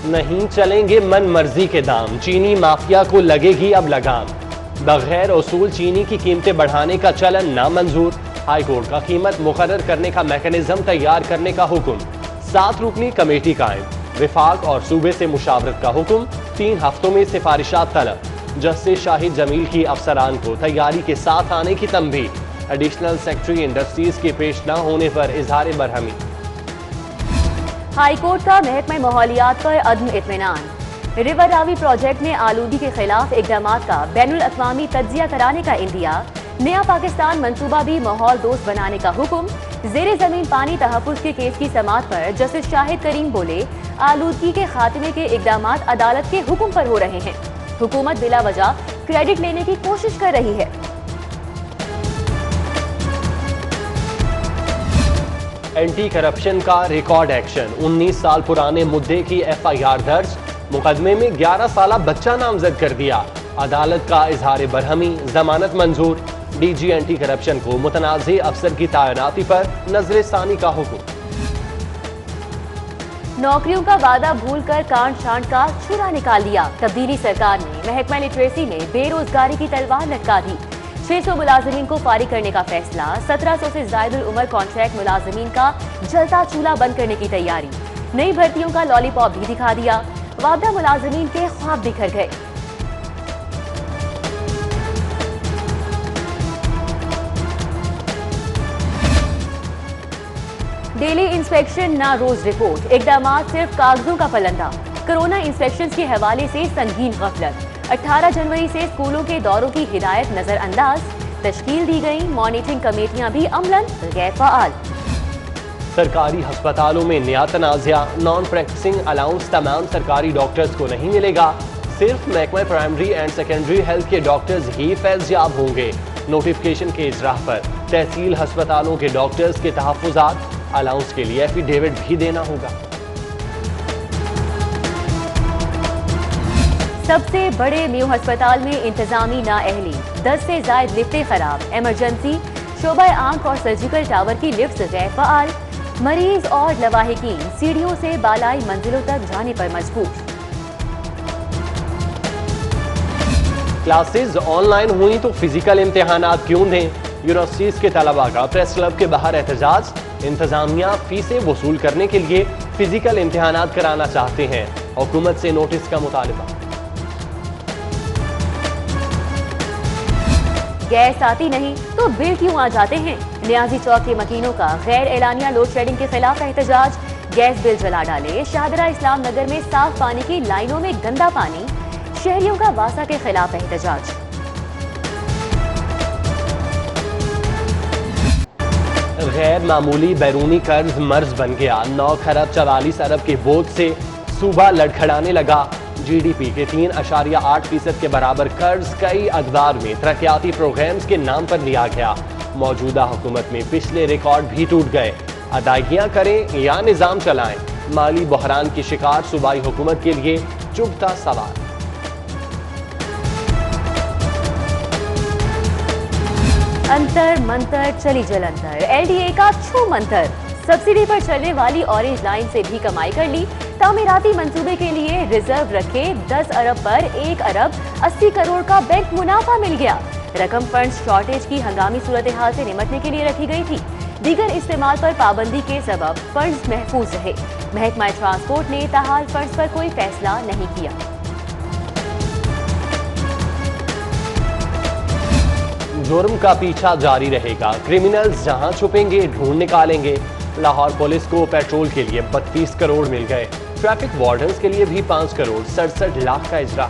نہیں چلیں گے من مرضی کے دام، چینی مافیا کو لگے گی اب لگام، بغیر اصول چینی کی قیمتیں بڑھانے کا چلن نامنظور، ہائی کورٹ کا قیمت مقرر کرنے کا میکانزم تیار کرنے کا حکم، 7 رکنی کمیٹی قائم، وفاق اور صوبے سے مشاورت کا حکم، 3 ہفتوں میں سفارشات طلب، جسٹس شاہد جمیل کی افسران کو تیاری کے ساتھ آنے کی تنبیہ، ایڈیشنل سیکرٹری انڈسٹریز کے پیش نہ ہونے پر اظہار برہمی۔ ہائی کورٹ کا محکمہ ماحولیات پر عدم اطمینان، ریور راوی پروجیکٹ میں آلودگی کے خلاف اقدامات کا بین الاقوامی تجزیہ کرانے کا اندیا، نیا پاکستان منصوبہ بھی ماحول دوست بنانے کا حکم، زیر زمین پانی تحفظ کے کیس کی سماعت پر جسٹس شاہد کریم بولے آلودگی کے خاتمے کے اقدامات عدالت کے حکم پر ہو رہے ہیں، حکومت بلا وجہ کریڈٹ لینے کی کوشش کر رہی ہے۔ اینٹی کرپشن کا ریکارڈ ایکشن، 19 سال پرانے مدعے کی ایف آئی آر درج، مقدمے میں 11 سالہ بچہ نامزد کر دیا، عدالت کا اظہار برہمی، ضمانت منظور، ڈی جی اینٹی کرپشن کو متنازع افسر کی تعیناتی پر نظر ثانی کا حکم۔ نوکریوں کا وعدہ بھول کر کانٹ چھانٹ کا چھرا نکال لیا، تبدیلی سرکار نے محکمہ لٹریسی میں بے روزگاری کی تلوار لٹکا دی، 600 ملازمین کو فارغ کرنے کا فیصلہ، 1700 سے زائد العمر کانٹریکٹ ملازمین کا جلتا چولہا بند کرنے کی تیاری، نئی بھرتیوں کا لالی پاپ بھی دکھا دیا، وعدہ ملازمین کے خواب بکھر گئے۔ ڈیلی انسپیکشن نہ روز رپورٹ، اقدامات صرف کاغذوں کا پلندہ، کرونا انسپیکشنز کے حوالے سے سنگین غفلت، 18 جنوری سے اسکولوں کے دوروں کی ہدایت نظر انداز، تشکیل دی گئی مانیٹرنگ کمیٹیاں بھی عملاً غیر فعال۔ سرکاری ہسپتالوں میں نیا تنازعہ، نان پریکٹسنگ الاؤنس تمام سرکاری ڈاکٹرز کو نہیں ملے گا، صرف محکمہ پرائمری اینڈ سیکنڈری ہیلتھ کے ڈاکٹرز ہی فیض یاب ہوں گے، نوٹیفکیشن کے اجراء پر تحصیل ہسپتالوں کے ڈاکٹرز کے تحفظات، الاؤنس کے لیے ایفیڈیوٹ بھی دینا ہوگا۔ سب سے بڑے میو ہسپتال میں انتظامی نااہلی، 10 سے زائد لفٹیں خراب، ایمرجنسی، شعبہ آنکھ اور سرجیکل ٹاور کی لفٹس غیر فعال، مریض اور لواحقین سیڑھیوں سے بالائی منزلوں تک جانے پر مجبور۔ کلاسز آن لائن ہوئی تو فزیکل امتحانات کیوں دیں؟ یونیورسٹیز کے طلباء کا پریس کلب کے باہر احتجاج، انتظامیہ فیسیں وصول کرنے کے لیے فزیکل امتحانات کرانا چاہتے ہیں، حکومت سے نوٹس کا مطالبہ۔ گیس آتی نہیں تو بل کیوں آ جاتے ہیں؟ نیازی چوک کے مکینوں کا غیر اعلانیہ لوڈ شیڈنگ کے خلاف احتجاج، گیس بل جلا ڈالے، شاہدرہ اسلام نگر میں صاف پانی کی لائنوں میں گندا پانی، شہریوں کا واسا کے خلاف احتجاج۔ غیر معمولی بیرونی قرض مرض بن گیا، 9 خرب 44 ارب کے بوجھ سے صوبہ لڑکھڑانے لگا، جی ڈی پی کے 3.8% کے برابر قرض کئی ادوار میں ترقیاتی پروگرامز کے نام پر لیا گیا، موجودہ حکومت میں پچھلے ریکارڈ بھی ٹوٹ گئے، ادائیگیاں کریں یا نظام چلائیں، مالی بحران کی شکار صوبائی حکومت کے لیے چبھتا سوال۔ انتر منتر چلی جلنتر، ایل ڈی اے کا چھو منتر، سبسڈی پر چلنے والی اورنج لائن سے بھی کمائی کر لی، تعمیراتی منصوبے کے لیے ریزرو رکھے 10 ارب پر 1 ارب 80 کروڑ کا بینک منافع مل گیا، رقم فنڈز شارٹیج کی ہنگامی صورتحال سے نمٹنے کے لیے رکھی گئی تھی، دیگر استعمال پر پابندی کے سبب فنڈز محفوظ رہے، محکمہ ٹرانسپورٹ نے تاحال فنڈز پر کوئی فیصلہ نہیں کیا۔ جرم کا پیچھا جاری رہے گا، کرمنلز جہاں چھپیں گے ڈھونڈ نکالیں گے، لاہور پولیس کو پیٹرول کے لیے 32 کروڑ مل گئے، ٹریفک وارڈنز کے لیے بھی 5 کروڑ 67 لاکھ کا اجرا۔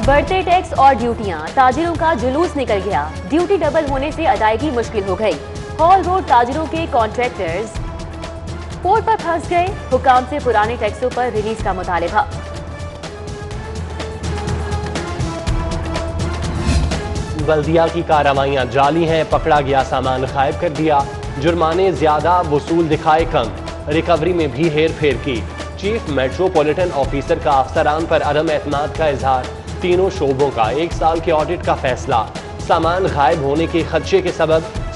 بڑھتے ٹیکس اور ڈیوٹیاں، تاجروں کا جلوس نکل گیا، ڈیوٹی ڈبل ہونے سے ادائیگی مشکل ہو گئی، ہال روڈ تاجروں کے کانٹریکٹرز پورٹ پر پھنس گئے، حکام سے پرانے ٹیکسوں پر ریلیز کا مطالبہ۔ بلدیہ کی کارروائیاں جعلی ہیں، پکڑا گیا سامان غائب کر دیا، جرمانے زیادہ وصول دکھائے کم، ریکوری میں بھی ہیر پھیر کی، چیف میٹروپولیٹن آفیسر کا افسران پر عدم اعتماد کا اظہار، تینوں شعبوں کا 1 سال کے آڈٹ کا فیصلہ، سامان غائب ہونے کے خدشے کے سبب